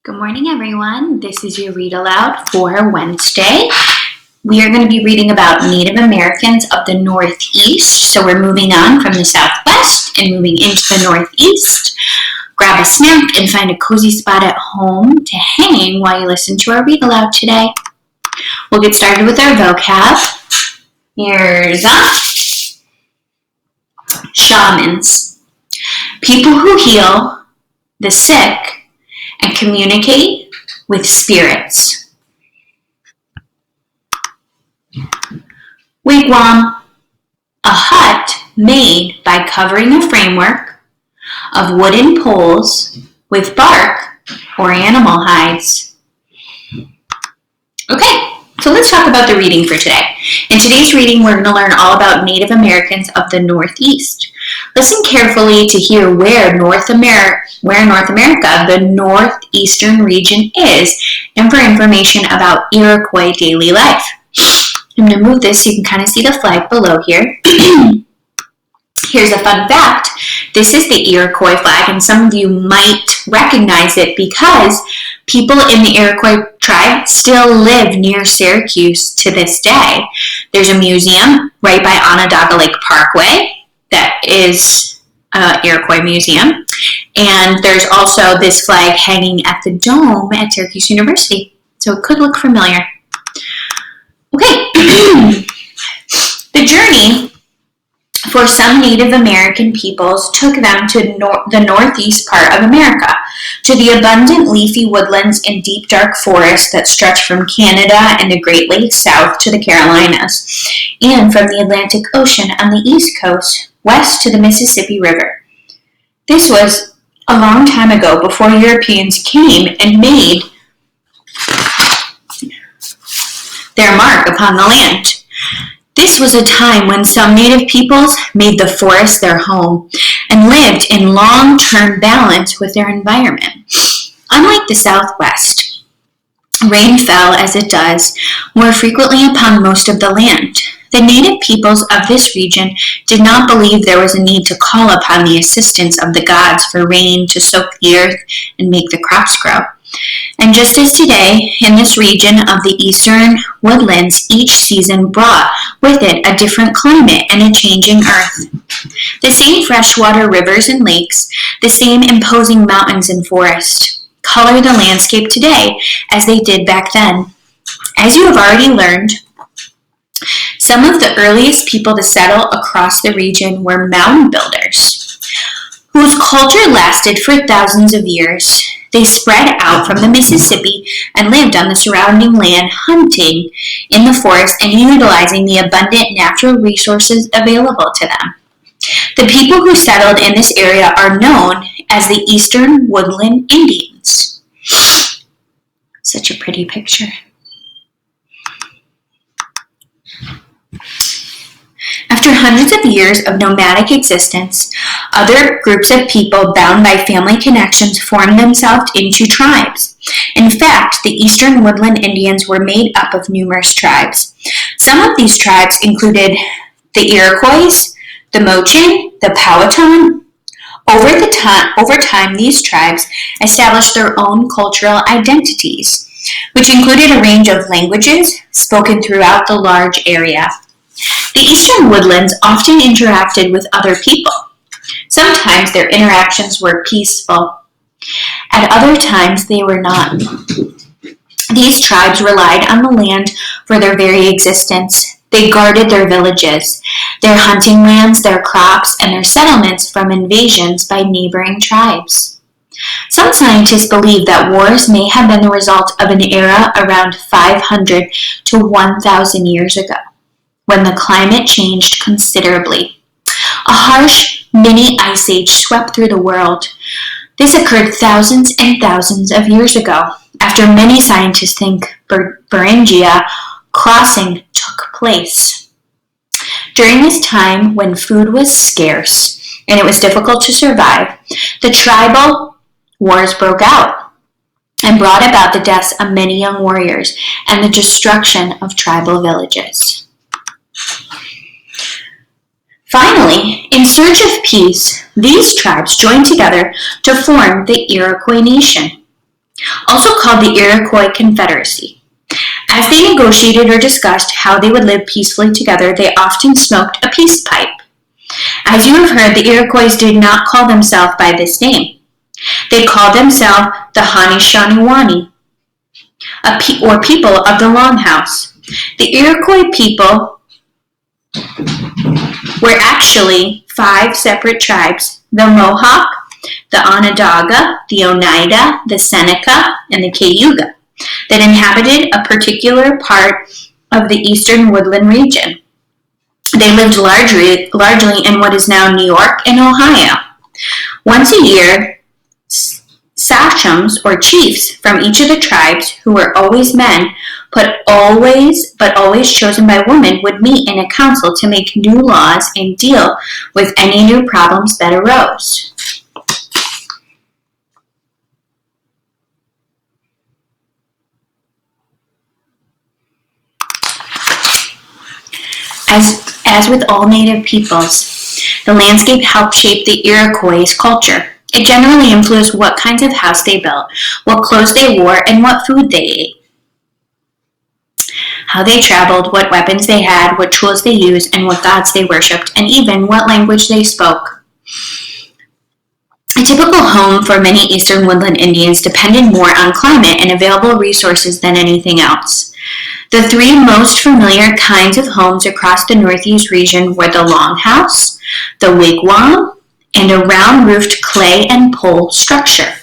Good morning, everyone. This is your Read Aloud for Wednesday. We are going to be reading about Native Americans of the Northeast. So we're moving on from the Southwest and moving into the Northeast. Grab a snack and find a cozy spot at home to hang while you listen to our Read Aloud today. We'll get started with our vocab. Here's shamans. People who heal the sick and communicate with spirits. Wigwam, a hut made by covering a framework of wooden poles with bark or animal hides. Okay, so let's talk about the reading for today. In today's reading, we're going to learn all about Native Americans of the Northeast. Listen carefully to hear where North America, the northeastern region is, and for information about Iroquois daily life. I'm going to move this so you can kind of see the flag below here. Here's a fun fact. This is the Iroquois flag, and some of you might recognize it because people in the Iroquois tribe still live near Syracuse to this day. There's a museum right by Onondaga Lake Parkway that is an Iroquois museum. And there's also this flag hanging at the dome at Syracuse University. So it could look familiar. Okay. The journey for some Native American peoples took them to the northeast part of America, to the abundant leafy woodlands and deep dark forests that stretch from Canada and the Great Lakes south to the Carolinas, and from the Atlantic Ocean on the east coast west to the Mississippi River. This was a long time ago, before Europeans came and made their mark upon the land. This was a time when some native peoples made the forest their home and lived in long-term balance with their environment. Unlike the Southwest, rain fell, as it does, more frequently upon most of the land. The native peoples of this region did not believe there was a need to call upon the assistance of the gods for rain to soak the earth and make the crops grow. And just as today, in this region of the eastern woodlands, each season brought with it a different climate and a changing earth. The same freshwater rivers and lakes, the same imposing mountains and forests, color the landscape today as they did back then. As you have already learned, some of the earliest people to settle across the region were mound builders, whose culture lasted for thousands of years. They spread out from the Mississippi and lived on the surrounding land, hunting in the forest and utilizing the abundant natural resources available to them. The people who settled in this area are known as the Eastern Woodland Indians. Such a pretty picture. After hundreds of years of nomadic existence, other groups of people bound by family connections formed themselves into tribes. In fact, the Eastern Woodland Indians were made up of numerous tribes. Some of these tribes included the Iroquois, the Mochin, the Powhatan. Over time, these tribes established their own cultural identities, which included a range of languages spoken throughout the large area. The Eastern Woodlands often interacted with other people. Sometimes their interactions were peaceful. At other times, they were not. These tribes relied on the land for their very existence. They guarded their villages, their hunting lands, their crops, and their settlements from invasions by neighboring tribes. Some scientists believe that wars may have been the result of an era around 500 to 1,000 years ago, when the climate changed considerably. A harsh mini ice age swept through the world. This occurred thousands and thousands of years ago, after many scientists think Beringia crossing took place. During this time, when food was scarce and it was difficult to survive, the tribal wars broke out and brought about the deaths of many young warriors and the destruction of tribal villages. Finally, in search of peace, these tribes joined together to form the Iroquois nation. also called the Iroquois Confederacy. As they negotiated or discussed how they would live peacefully together, they often smoked a peace pipe. As you have heard, the Iroquois did not call themselves by this name. They called themselves the Haudenosaunee, or people of the Longhouse. The Iroquois people were actually 5 separate tribes: the Mohawk, the Onondaga, the Oneida, the Seneca, and the Cayuga, that inhabited a particular part of the eastern woodland region. They lived largely in what is now New York and Ohio. Once a year, sachems or chiefs from each of the tribes, who were always men, but always chosen by women, would meet in a council to make new laws and deal with any new problems that arose. As with all native peoples, the landscape helped shape the Iroquois' culture. It generally influenced what kinds of house they built, what clothes they wore, and what food they ate. How they traveled, what weapons they had, what tools they used, and what gods they worshipped, and even what language they spoke. A typical home for many eastern woodland Indians depended more on climate and available resources than anything else. The 3 most familiar kinds of homes across the Northeast region were the longhouse, the wigwam, and a round-roofed clay and pole structure.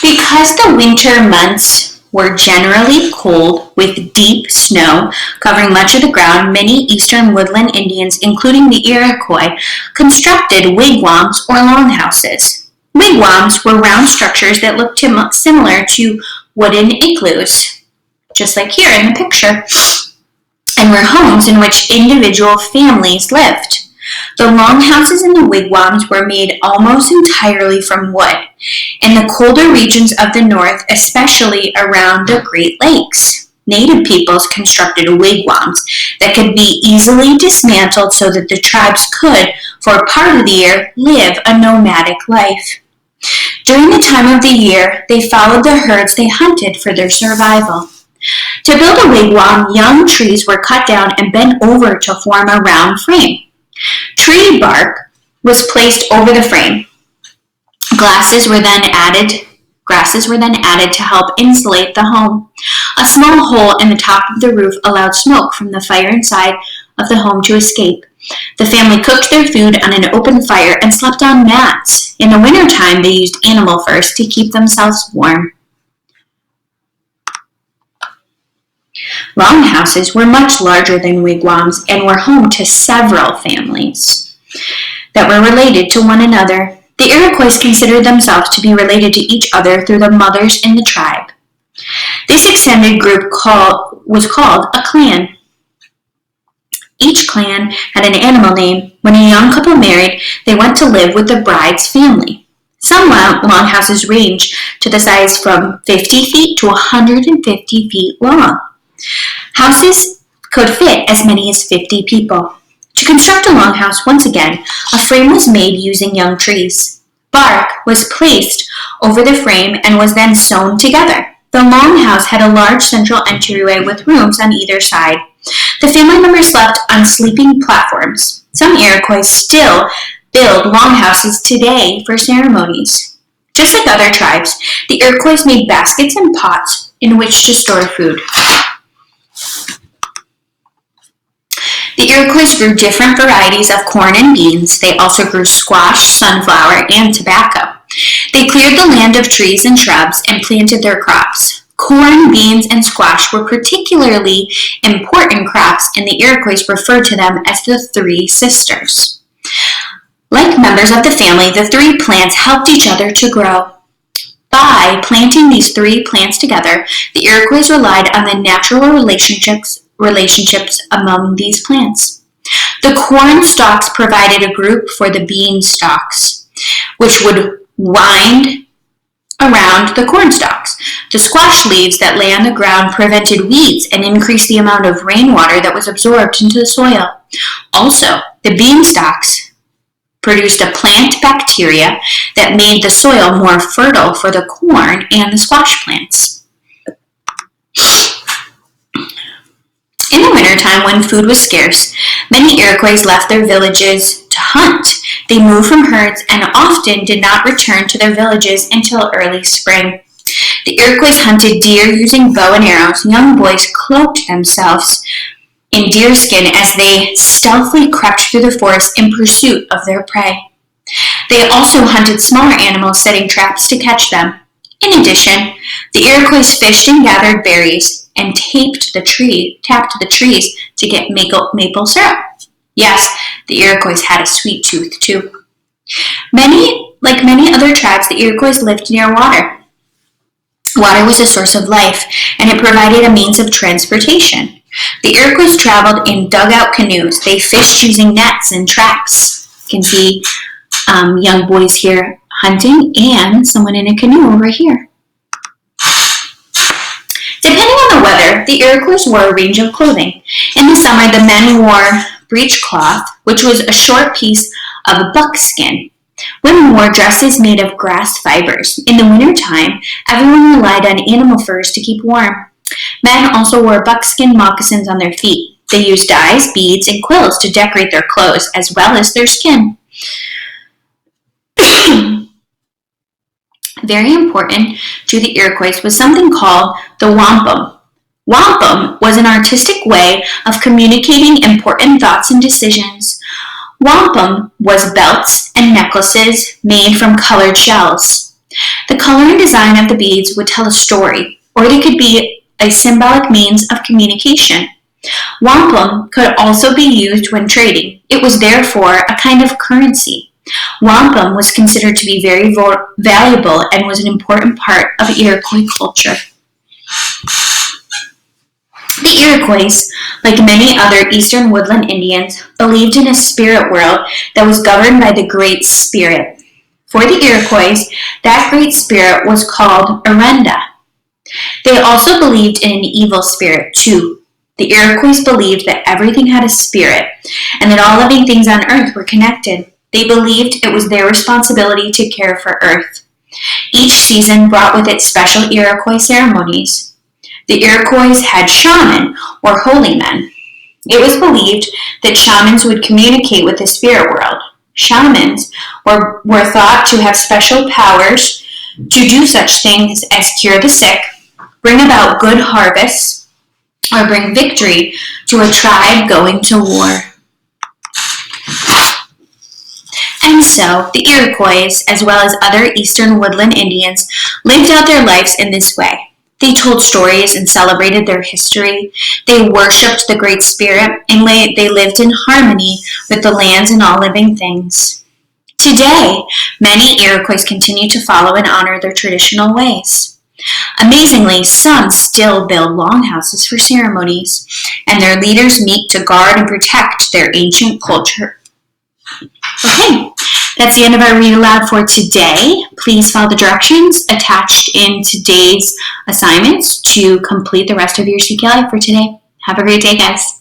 Because the winter months were generally cold with deep snow covering much of the ground, many eastern woodland Indians, including the Iroquois, constructed wigwams or longhouses. Wigwams were round structures that looked similar to wooden igloos, just like here in the picture, and were homes in which individual families lived. The longhouses and the wigwams were made almost entirely from wood. In the colder regions of the north, especially around the Great Lakes, native peoples constructed wigwams that could be easily dismantled so that the tribes could, for a part of the year, live a nomadic life. During the time of the year, they followed the herds they hunted for their survival. To build a wigwam, young trees were cut down and bent over to form a round frame. Tree bark was placed over the frame. Grasses were then added to help insulate the home. A small hole in the top of the roof allowed smoke from the fire inside of the home to escape. The family cooked their food on an open fire and slept on mats. In the wintertime, they used animal furs to keep themselves warm. Longhouses were much larger than wigwams and were home to several families that were related to one another. The Iroquois considered themselves to be related to each other through the mothers in the tribe. This extended group was called a clan. Each clan had an animal name. When a young couple married, they went to live with the bride's family. Some longhouses range to the size from 50 feet to 150 feet long. Houses could fit as many as 50 people. To construct a longhouse, once again, a frame was made using young trees. Bark was placed over the frame and was then sewn together. The longhouse had a large central entryway with rooms on either side. The family members slept on sleeping platforms. Some Iroquois still build longhouses today for ceremonies. Just like other tribes, the Iroquois made baskets and pots in which to store food. The Iroquois grew different varieties of corn and beans. They also grew squash, sunflower, and tobacco. They cleared the land of trees and shrubs and planted their crops. Corn, beans, and squash were particularly important crops, and the Iroquois referred to them as the Three Sisters. Like members of the family, the 3 plants helped each other to grow. By planting these 3 plants together, the Iroquois relied on the natural relationships among these plants. The corn stalks provided a group for the bean stalks, which would wind around the corn stalks. The squash leaves that lay on the ground prevented weeds and increased the amount of rainwater that was absorbed into the soil. Also, the bean stalks produced a plant bacteria that made the soil more fertile for the corn and the squash plants. In the wintertime, when food was scarce, many Iroquois left their villages to hunt. They moved from herds and often did not return to their villages until early spring. The Iroquois hunted deer using bow and arrows. Young boys cloaked themselves in deer skin as they stealthily crept through the forest in pursuit of their prey. They also hunted smaller animals, setting traps to catch them. In addition, the Iroquois fished and gathered berries and tapped the trees to get maple syrup. Yes, the Iroquois had a sweet tooth too. Like many other tribes, the Iroquois lived near water. Water was a source of life, and it provided a means of transportation. The Iroquois traveled in dugout canoes. They fished using nets and traps. You can see young boys here hunting and someone in a canoe over here. Depending on the weather, the Iroquois wore a range of clothing. In the summer, the men wore breechcloth, which was a short piece of buckskin. Women wore dresses made of grass fibers. In the wintertime, everyone relied on animal furs to keep warm. Men also wore buckskin moccasins on their feet. They used dyes, beads, and quills to decorate their clothes as well as their skin. Very important to the Iroquois was something called the wampum. Wampum was an artistic way of communicating important thoughts and decisions. Wampum was belts and necklaces made from colored shells. The color and design of the beads would tell a story, or they could be a symbolic means of communication. Wampum could also be used when trading. It was therefore a kind of currency. Wampum was considered to be very valuable and was an important part of Iroquois culture. The Iroquois, like many other eastern woodland Indians, believed in a spirit world that was governed by the Great Spirit. For the Iroquois, that Great Spirit was called Orenda. They also believed in an evil spirit, too. The Iroquois believed that everything had a spirit and that all living things on earth were connected. They believed it was their responsibility to care for earth. Each season brought with it special Iroquois ceremonies. The Iroquois had shaman, or holy men. It was believed that shamans would communicate with the spirit world. Shamans were thought to have special powers to do such things as cure the sick, bring about good harvests, or bring victory to a tribe going to war. And so, the Iroquois, as well as other eastern woodland Indians, lived out their lives in this way. They told stories and celebrated their history. They worshipped the Great Spirit, and they lived in harmony with the lands and all living things. Today, many Iroquois continue to follow and honor their traditional ways. Amazingly, some still build longhouses for ceremonies, and their leaders meet to guard and protect their ancient culture. Okay, that's the end of our Read Aloud for today. Please follow the directions attached in today's assignments to complete the rest of your CKLI for today. Have a great day, guys.